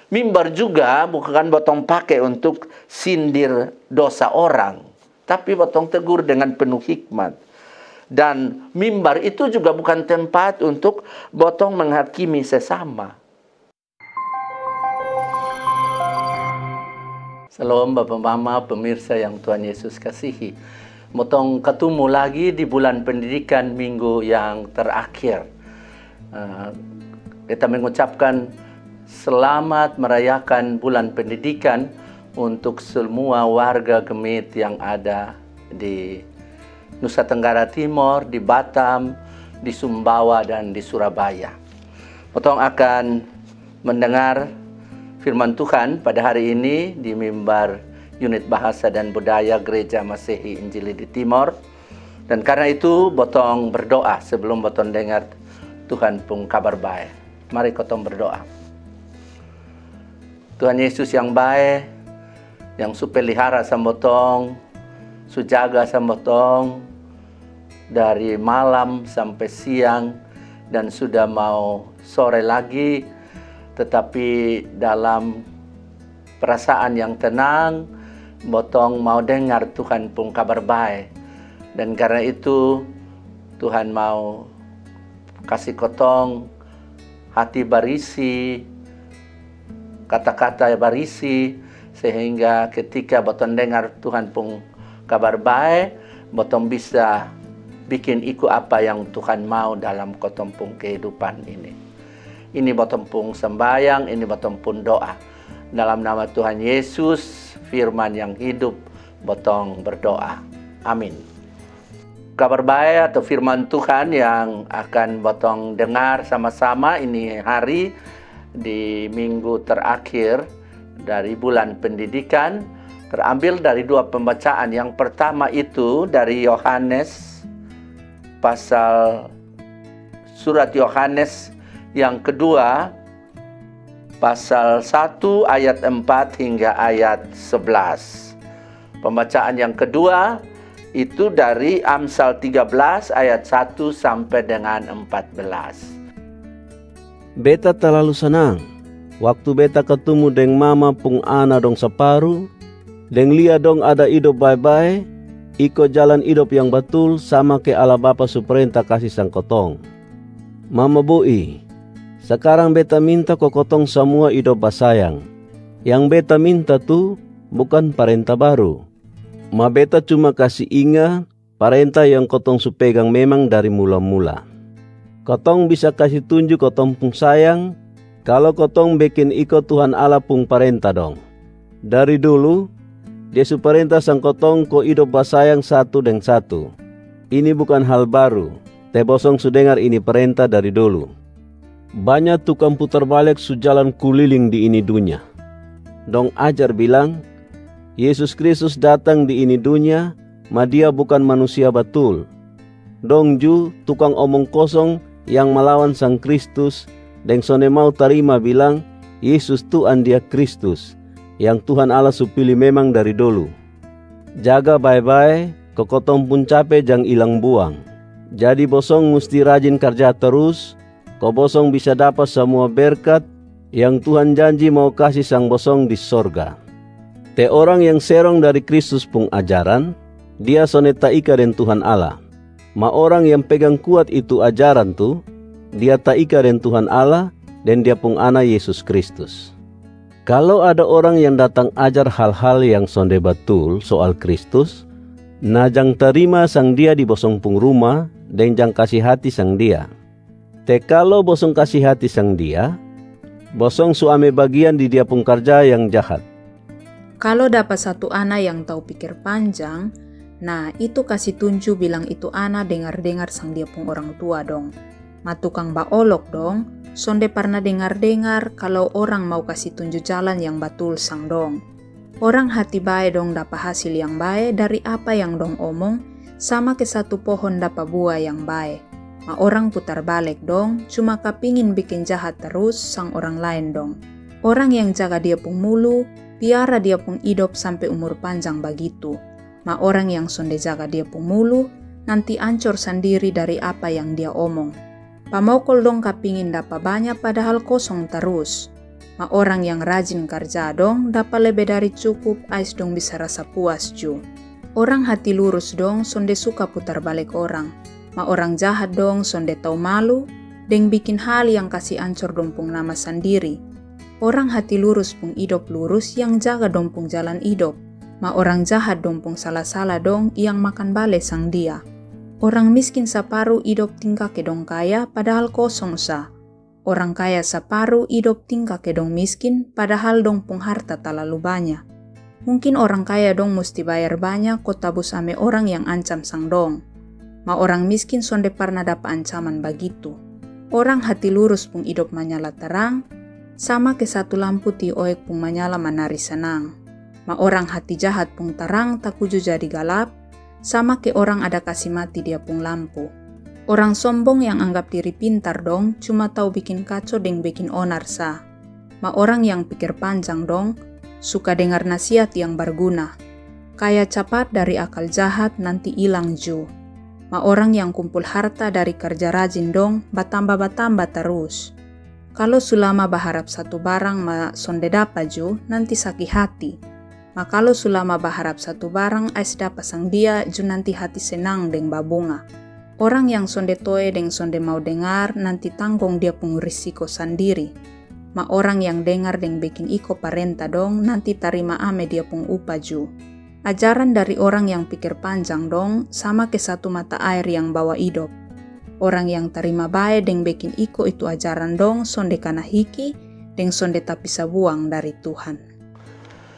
Mimbar juga bukan botong pakai untuk sindir dosa orang, tapi botong tegur dengan penuh hikmat. Dan mimbar itu juga bukan tempat untuk botong menghakimi sesama. Salam Bapak Mama, pemirsa yang Tuhan Yesus kasihi. Botong ketemu lagi di bulan pendidikan minggu yang terakhir. Kita mengucapkan selamat merayakan bulan pendidikan untuk semua warga Gemit yang ada di Nusa Tenggara Timur, di Batam, di Sumbawa, dan di Surabaya. Potong akan mendengar firman Tuhan pada hari ini di mimbar Unit Bahasa dan Budaya Gereja Masehi Injili di Timor. Dan karena itu, botong berdoa sebelum botong dengar Tuhan pun kabar baik. Mari kotong berdoa. Tuhan Yesus yang baik, yang supelihara sambotong, sujaga sambotong, dari malam sampai siang, dan sudah mau sore lagi, tetapi dalam perasaan yang tenang, botong mau dengar Tuhan pun kabar baik. Dan karena itu, Tuhan mau kasih kotong hati barisi, kata-kata barisi, sehingga ketika botong dengar Tuhan pun kabar baik, botong bisa bikin ikut apa yang Tuhan mau dalam kotong pun kehidupan ini. Ini botong pun sembayang, ini botong pun doa. Dalam nama Tuhan Yesus, firman yang hidup, botong berdoa. Amin. Kabar baik atau firman Tuhan yang akan botong dengar sama-sama ini hari di minggu terakhir dari bulan pendidikan, terambil dari dua pembacaan. Yang pertama itu dari Yohanes, surat Yohanes yang kedua, pasal 1 ayat 4 hingga ayat 11. Pembacaan yang kedua itu dari Amsal 13 ayat 1 sampai dengan 14. Beta terlalu senang waktu beta ketemu deng mama pung ana dong separu, deng lia dong ada hidup baik-baik, iko jalan hidup yang betul sama ke ala Bapa su perintah kasih sang kotong. Mama Bui, sekarang beta minta kok kotong semua hidup basayang. Yang beta minta tuh bukan perintah baru. Ma beta cuma kasih ingat perintah yang kotong su pegang memang dari mula-mula. Kotong bisa kasih tunjuk kotong pung sayang kalau kotong bikin ikut Tuhan Allah pung perintah dong. Dari dulu, dia su perintah sang kotong ko hidup basayang satu deng satu. Ini bukan hal baru, te bosong su dengar ini perintah dari dulu. Banyak tukang putar balik su jalan kuliling di ini dunia. Dong ajar bilang, Yesus Kristus datang di ini dunia, ma dia bukan manusia betul. Dong ju tukang omong kosong yang melawan sang Kristus, dan sone mau terima bilang, Yesus Tuhan dia Kristus, yang Tuhan Allah su pilih memang dari dulu. Jaga baik-baik, kokotong pun capek jang ilang buang. Jadi bosong mesti rajin kerja terus, kau bosong bisa dapat semua berkat yang Tuhan janji mau kasih sang bosong di sorga. Te orang yang serong dari Kristus pun ajaran, dia sone taika den Tuhan Allah. Ma orang yang pegang kuat itu ajaran tuh, dia taika den Tuhan Allah dan dia pun anak Yesus Kristus. Kalau ada orang yang datang ajar hal-hal yang sonde betul soal Kristus, nah jang terima sang dia di bosong pung rumah dan jang kasih hati sang dia. Te kalau bosong kasih hati sang dia, bosong suame bagian di dia pung kerja yang jahat. Kalau dapat satu anak yang tahu pikir panjang, nah itu kasih tunjuk bilang itu anak dengar-dengar sang dia pun orang tua dong. Ma tukang baolok dong, sonde pernah dengar-dengar kalau orang mau kasih tunjuk jalan yang betul sang dong. Orang hati baik dong dapat hasil yang baik dari apa yang dong omong, sama ke satu pohon dapat buah yang baik. Ma orang putar balik dong, cuma kepingin bikin jahat terus sang orang lain dong. Orang yang jaga dia pun mulu, biara dia pun hidup sampai umur panjang begitu. Ma orang yang sonde jaga dia pun mulu, nanti ancur sendiri dari apa yang dia omong. Pamokol dong kapingin dapat banyak padahal kosong terus. Ma orang yang rajin kerja dong dapat lebih dari cukup ais dong bisa rasa puas ju. Orang hati lurus dong sonde suka putar balik orang. Ma orang jahat dong sonde tahu malu deng bikin hal yang kasih ancur dong pung nama sendiri. Orang hati lurus pung hidup lurus yang jaga dong pung jalan hidup. Ma orang jahat dong pung salah-salah dong yang makan bale sang dia. Orang miskin separuh hidup tingkah ke dong kaya padahal kosong sa. Orang kaya separuh hidup tingkah ke dong miskin padahal dong pung harta terlalu banyak. Mungkin orang kaya dong mesti bayar banyak kok tabus ame orang yang ancam sang dong. Ma orang miskin sonde pernah dapat ancaman begitu. Orang hati lurus pung hidup menyala terang, sama ke satu lampu ti oek pung menyala menari senang. Ma orang hati jahat pung terang takuju jadi galap, sama ke orang ada kasih mati dia pung lampu. Orang sombong yang anggap diri pintar dong cuma tahu bikin kacau deng bikin onar sa. Ma orang yang pikir panjang dong suka dengar nasihat yang berguna. Kaya cepat dari akal jahat nanti hilang ju. Ma orang yang kumpul harta dari kerja rajin dong bertambah terus. Kalau sulama berharap satu barang ma sonde dapat ju nanti sakit hati. Ma kalau sulama berharap satu barang ais dapat sang dia ju nanti hati senang deng babunga. Orang yang sonde toe deng sonde mau dengar nanti tanggung dia pung risiko sendiri. Ma orang yang dengar deng bikin iko parenta dong nanti tarima ame dia pung upaju. Ajaran dari orang yang pikir panjang dong sama ke satu mata air yang bawa hidup. Orang yang terima bae deng bikin iko itu ajaran dong sonde kana hiki deng sonde tapi buang dari Tuhan.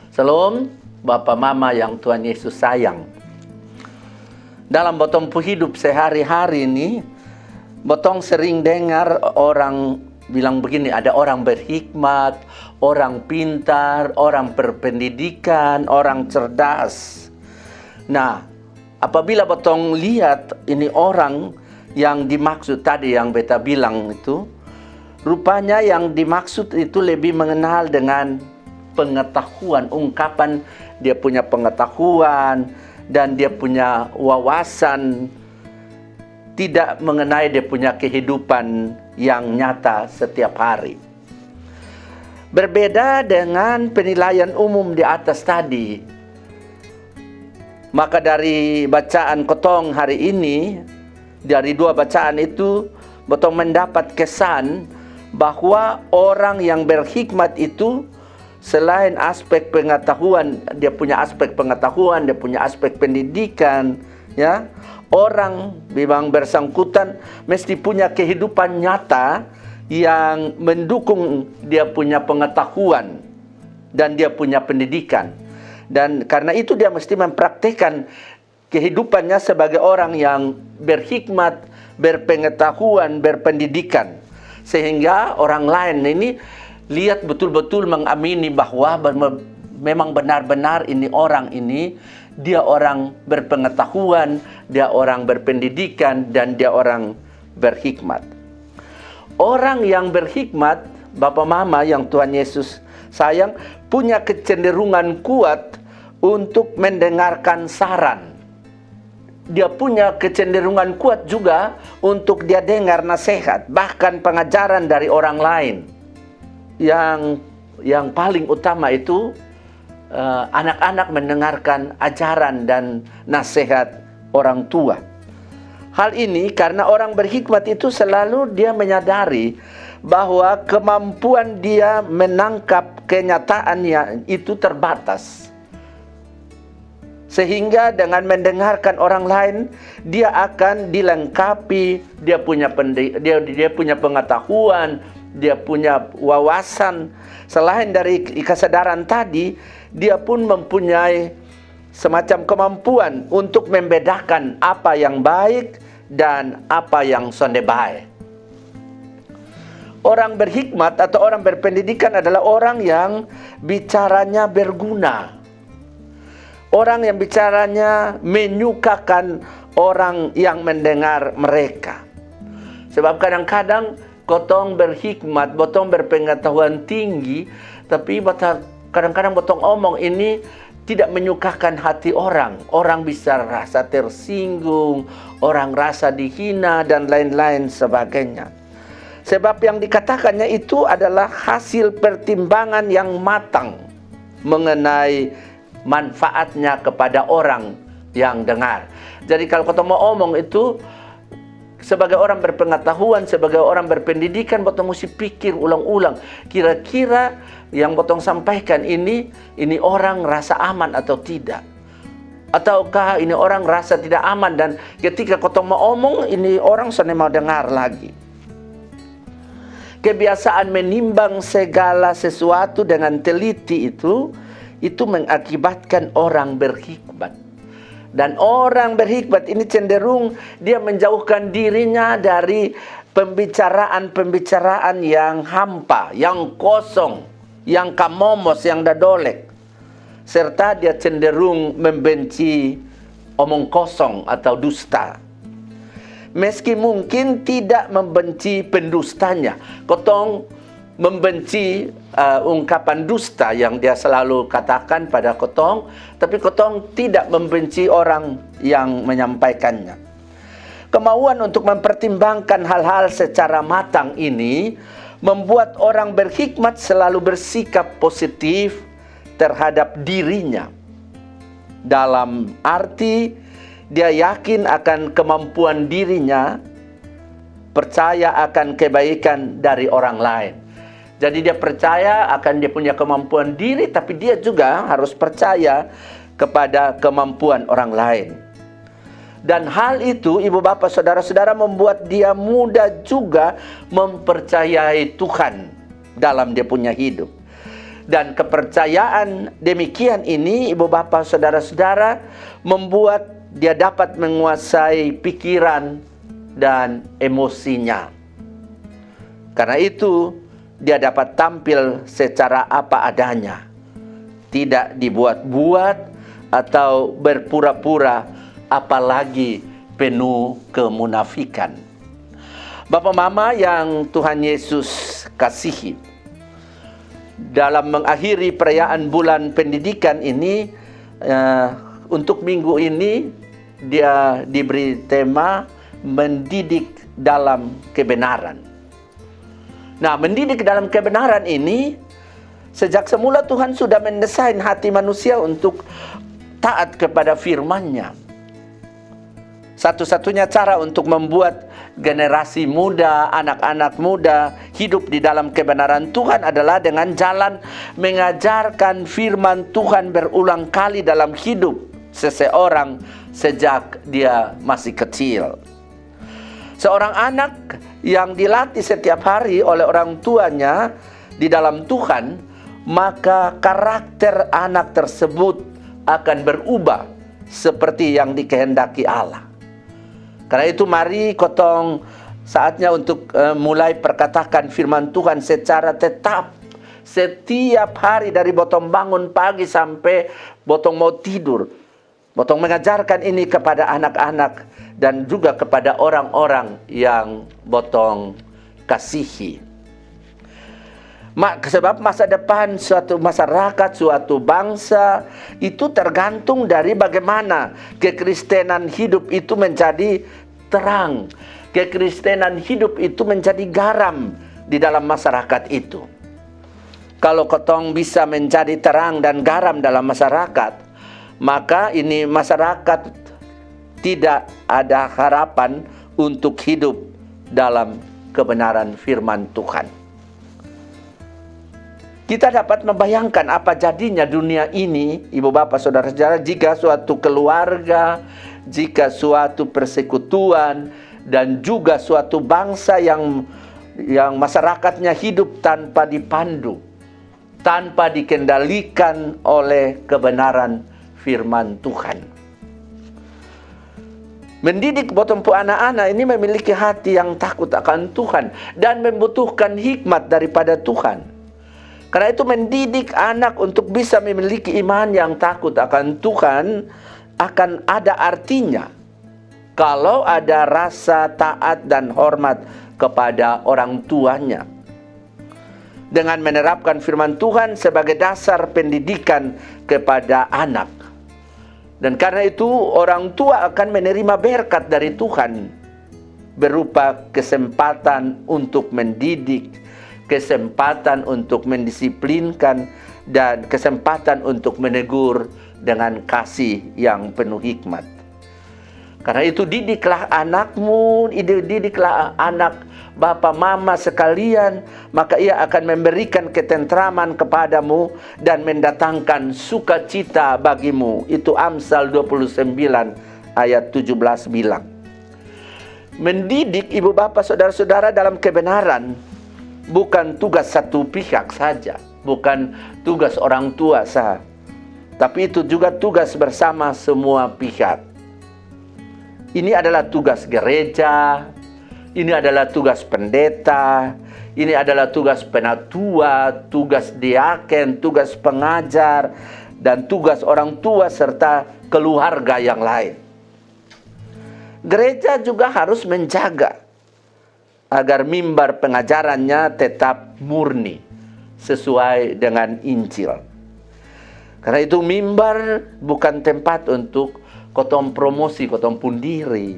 Salam Bapak Mama yang Tuhan Yesus sayang. Dalam botong hidup sehari-hari ini, botong sering dengar orang bilang begini, ada orang berhikmat, orang pintar, orang berpendidikan, orang cerdas. Nah, apabila botong lihat ini orang yang dimaksud tadi yang beta bilang itu, rupanya yang dimaksud itu lebih mengenal dengan pengetahuan, ungkapan dia punya pengetahuan, dan dia punya wawasan, tidak mengenai dia punya kehidupan yang nyata setiap hari. Berbeda dengan penilaian umum di atas tadi. Maka dari bacaan kotong hari ini, dari dua bacaan itu, botong mendapat kesan bahwa orang yang berhikmat itu selain aspek pengetahuan, dia punya aspek pengetahuan, dia punya aspek pendidikan, ya. Orang memang bersangkutan mesti punya kehidupan nyata yang mendukung dia punya pengetahuan dan dia punya pendidikan. Dan karena itu dia mesti mempraktikkan kehidupannya sebagai orang yang berhikmat, berpengetahuan, berpendidikan. Sehingga orang lain ini lihat betul-betul mengamini bahwa memang benar-benar ini orang ini, dia orang berpengetahuan, dia orang berpendidikan, dan dia orang berhikmat. Orang yang berhikmat, Bapak Mama yang Tuhan Yesus sayang, punya kecenderungan kuat untuk mendengarkan saran. Dia punya kecenderungan kuat juga untuk dia dengar nasihat, bahkan pengajaran dari orang lain. Yang paling utama itu anak-anak mendengarkan ajaran dan nasihat orang tua. Hal ini karena orang berhikmat itu selalu dia menyadari bahwa kemampuan dia menangkap kenyataannya itu terbatas. Sehingga dengan mendengarkan orang lain, dia akan dilengkapi, dia punya pengetahuan, dia punya wawasan. Selain dari kesadaran tadi, dia pun mempunyai semacam kemampuan untuk membedakan apa yang baik dan apa yang sonde baik. Orang berhikmat atau orang berpendidikan adalah orang yang bicaranya berguna. Orang yang bicaranya menyukakan orang yang mendengar mereka. Sebab kadang-kadang botong berhikmat, botong berpengetahuan tinggi, tapi kadang-kadang botong omong ini tidak menyukakan hati orang. Orang bisa rasa tersinggung, orang rasa dihina, dan lain-lain sebagainya. Sebab yang dikatakannya itu adalah hasil pertimbangan yang matang mengenai manfaatnya kepada orang yang dengar. Jadi kalau kita mau omong itu, sebagai orang berpengetahuan, sebagai orang berpendidikan, botong mesti pikir ulang-ulang. Kira-kira yang botong sampaikan ini orang rasa aman atau tidak? Ataukah ini orang rasa tidak aman, dan ketika botong mau omong, ini orang sana mau dengar lagi. Kebiasaan menimbang segala sesuatu dengan teliti itu mengakibatkan orang berhikmat. Dan orang berhikmat ini cenderung dia menjauhkan dirinya dari pembicaraan-pembicaraan yang hampa, yang kosong, yang kamomos, yang dadolek. Serta dia cenderung membenci omong kosong atau dusta. Meski mungkin tidak membenci pendustanya, kotong membenci ungkapan dusta yang dia selalu katakan pada kotong, tapi kotong tidak membenci orang yang menyampaikannya. Kemauan untuk mempertimbangkan hal-hal secara matang ini membuat orang berhikmat selalu bersikap positif terhadap dirinya. Dalam arti dia yakin akan kemampuan dirinya, percaya akan kebaikan dari orang lain. Jadi dia percaya akan dia punya kemampuan diri, tapi dia juga harus percaya kepada kemampuan orang lain. Dan hal itu, ibu bapak saudara-saudara, membuat dia mudah juga mempercayai Tuhan dalam dia punya hidup. Dan kepercayaan demikian ini, ibu bapak saudara-saudara, membuat dia dapat menguasai pikiran dan emosinya. Karena itu, dia dapat tampil secara apa adanya. Tidak dibuat-buat atau berpura-pura, apalagi penuh kemunafikan. Bapak Mama yang Tuhan Yesus kasihi, dalam mengakhiri perayaan bulan pendidikan ini, untuk minggu ini, dia diberi tema mendidik dalam kebenaran. Nah, mendidik dalam kebenaran ini, sejak semula Tuhan sudah mendesain hati manusia untuk taat kepada firman-Nya. Satu-satunya cara untuk membuat generasi muda, anak-anak muda hidup di dalam kebenaran Tuhan adalah dengan jalan mengajarkan firman Tuhan berulang kali dalam hidup seseorang sejak dia masih kecil. Seorang anak yang dilatih setiap hari oleh orang tuanya di dalam Tuhan, maka karakter anak tersebut akan berubah seperti yang dikehendaki Allah. Karena itu mari kotong saatnya untuk mulai perkatakan firman Tuhan secara tetap setiap hari, dari botong bangun pagi sampai botong mau tidur. Botong mengajarkan ini kepada anak-anak dan juga kepada orang-orang yang botong kasihi. Sebab masa depan suatu masyarakat, suatu bangsa itu tergantung dari bagaimana kekristenan hidup itu menjadi terang. Kekristenan hidup itu menjadi garam di dalam masyarakat itu. Kalau kotong bisa menjadi terang dan garam dalam masyarakat, maka ini masyarakat tidak ada harapan untuk hidup dalam kebenaran firman Tuhan. Kita dapat membayangkan apa jadinya dunia ini, ibu bapak saudara-saudara, jika suatu keluarga, jika suatu persekutuan, dan juga suatu bangsa yang masyarakatnya hidup tanpa dipandu, tanpa dikendalikan oleh kebenaran firman Tuhan. Mendidik botompu anak-anak ini memiliki hati yang takut akan Tuhan dan membutuhkan hikmat daripada Tuhan. Karena itu mendidik anak untuk bisa memiliki iman yang takut akan Tuhan akan ada artinya kalau ada rasa taat dan hormat kepada orang tuanya. Dengan menerapkan firman Tuhan sebagai dasar pendidikan kepada anak. Dan karena itu orang tua akan menerima berkat dari Tuhan. berupa kesempatan untuk mendidik, kesempatan untuk mendisiplinkan, dan kesempatan untuk menegur dengan kasih yang penuh hikmat. Karena itu didiklah anakmu, didiklah anak bapa mama sekalian, maka ia akan memberikan ketentraman kepadamu dan mendatangkan sukacita bagimu. Itu Amsal 29 ayat 17 bilang. Mendidik ibu bapa saudara-saudara dalam kebenaran bukan tugas satu pihak saja, bukan tugas orang tua saja, tapi itu juga tugas bersama semua pihak. Ini adalah tugas gereja, ini adalah tugas pendeta, ini adalah tugas penatua, tugas diaken, tugas pengajar, dan tugas orang tua serta keluarga yang lain. Gereja juga harus menjaga agar mimbar pengajarannya tetap murni sesuai dengan Injil. Karena itu mimbar bukan tempat untuk kotong promosi, kotong pundiri.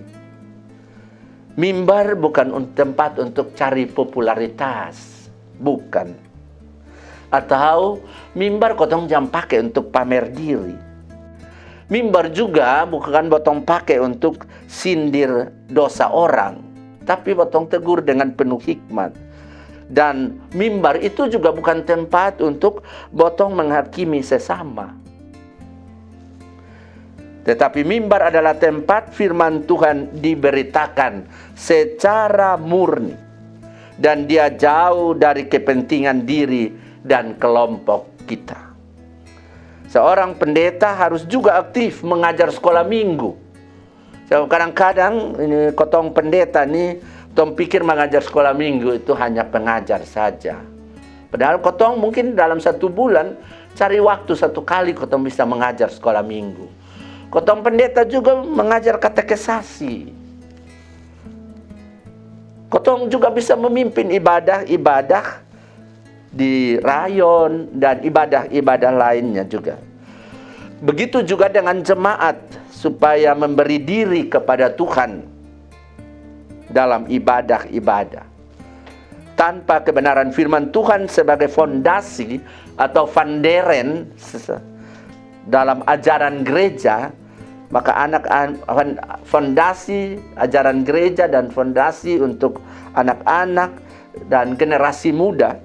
Mimbar bukan tempat untuk cari popularitas, bukan. Atau mimbar kotong jam pakai untuk pamer diri. Mimbar juga bukan botong pakai untuk sindir dosa orang, tapi botong tegur dengan penuh hikmat. Dan mimbar itu juga bukan tempat untuk botong menghakimi sesama. Tetapi mimbar adalah tempat firman Tuhan diberitakan secara murni. Dan dia jauh dari kepentingan diri dan kelompok kita. Seorang pendeta harus juga aktif mengajar sekolah minggu. So, kadang-kadang ini kotong pendeta nih, kotong pikir mengajar sekolah minggu itu hanya pengajar saja. Padahal kotong mungkin dalam 1 bulan cari waktu 1 kali kotong bisa mengajar sekolah minggu. Kotong pendeta juga mengajar katekesasi. Kotong juga bisa memimpin ibadah-ibadah di rayon dan ibadah-ibadah lainnya juga. Begitu juga dengan jemaat supaya memberi diri kepada Tuhan dalam ibadah-ibadah. Tanpa kebenaran firman Tuhan sebagai fondasi atau funderen dalam ajaran gereja, maka fondasi ajaran gereja dan fondasi untuk anak-anak dan generasi muda,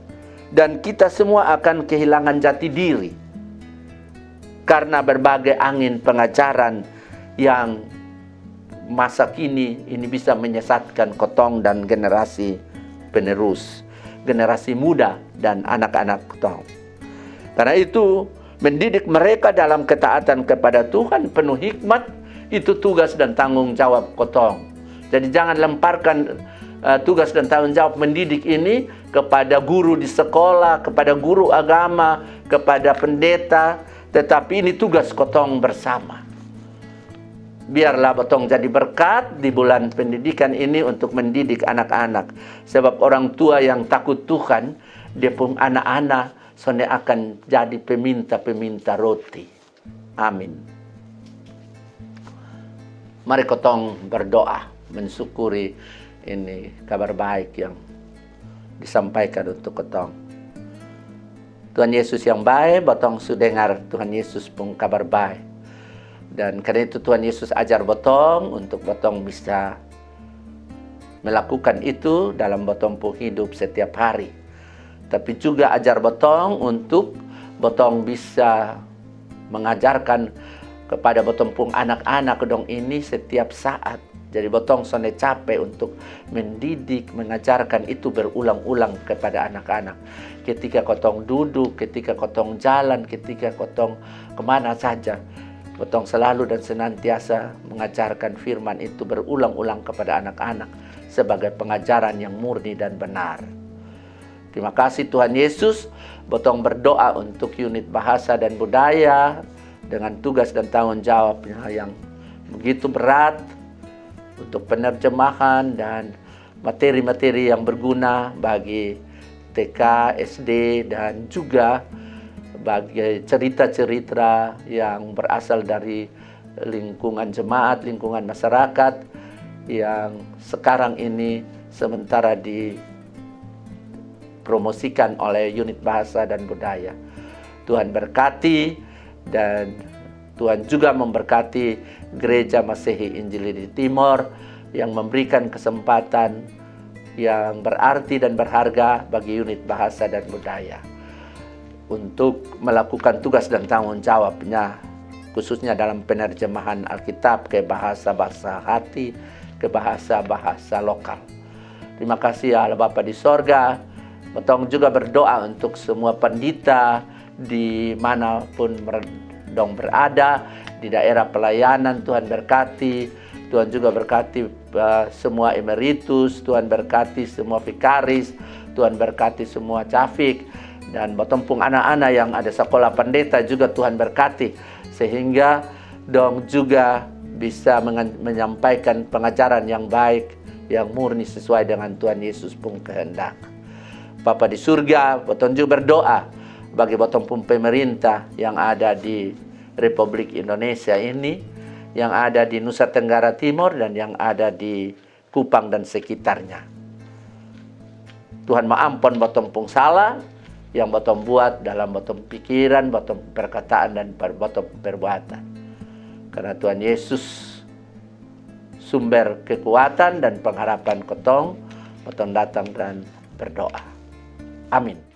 dan kita semua akan kehilangan jati diri karena berbagai angin pengajaran yang masa kini ini bisa menyesatkan kotong dan generasi penerus, generasi muda dan anak-anak kotong. Karena itu mendidik mereka dalam ketaatan kepada Tuhan penuh hikmat, itu tugas dan tanggung jawab kotong. Jadi jangan lemparkan tugas dan tanggung jawab mendidik ini kepada guru di sekolah, kepada guru agama, kepada pendeta, tetapi ini tugas kotong bersama. Biarlah botong jadi berkat di bulan pendidikan ini untuk mendidik anak-anak. Sebab orang tua yang takut Tuhan, dia pun anak-anak sonde akan jadi peminta-peminta roti. Amin. Mari kotong berdoa mensyukuri ini kabar baik yang disampaikan untuk kotong. Tuhan Yesus yang baik, botong sudah dengar Tuhan Yesus pun kabar baik. Dan karena itu Tuhan Yesus ajar botong untuk botong bisa melakukan itu dalam botong pun hidup setiap hari. Tapi juga ajar botong untuk botong bisa mengajarkan kepada botong pun anak-anak dong ini setiap saat. Jadi botong sonde capek untuk mendidik, mengajarkan itu berulang-ulang kepada anak-anak. Ketika kotong duduk, ketika kotong jalan, ketika kotong kemana saja, botong selalu dan senantiasa mengajarkan firman itu berulang-ulang kepada anak-anak sebagai pengajaran yang murni dan benar. Terima kasih Tuhan Yesus. Botong berdoa untuk unit bahasa dan budaya dengan tugas dan tanggung jawabnya yang begitu berat untuk penerjemahan dan materi-materi yang berguna bagi TK, SD, dan juga bagi cerita-cerita yang berasal dari lingkungan jemaat, lingkungan masyarakat yang sekarang ini sementara dipromosikan oleh unit bahasa dan budaya. Tuhan berkati, dan Tuhan juga memberkati Gereja Masehi Injili di Timor yang memberikan kesempatan yang berarti dan berharga bagi unit bahasa dan budaya untuk melakukan tugas dan tanggung jawabnya, khususnya dalam penerjemahan Alkitab ke bahasa-bahasa hati, ke bahasa-bahasa lokal. Terima kasih ya Allah Bapa di sorga. Betong juga berdoa untuk semua pendeta dimanapun dong berada, di daerah pelayanan. Tuhan berkati, Tuhan juga berkati semua emeritus, Tuhan berkati semua vikaris, Tuhan berkati semua cafik, dan betompung anak-anak yang ada sekolah pendeta juga Tuhan berkati, sehingga dong juga bisa menyampaikan pengajaran yang baik, yang murni sesuai dengan Tuhan Yesus pun kehendak. Bapa di surga, beton juga berdoa bagi betompung pemerintah yang ada di Republik Indonesia ini, yang ada di Nusa Tenggara Timur dan yang ada di Kupang dan sekitarnya. Tuhan maampun betompung salah yang bottom buat dalam bottom pikiran, bottom perkataan, dan bottom perbuatan. Karena Tuhan Yesus sumber kekuatan dan pengharapan kotong, bottom datang dan berdoa. Amin.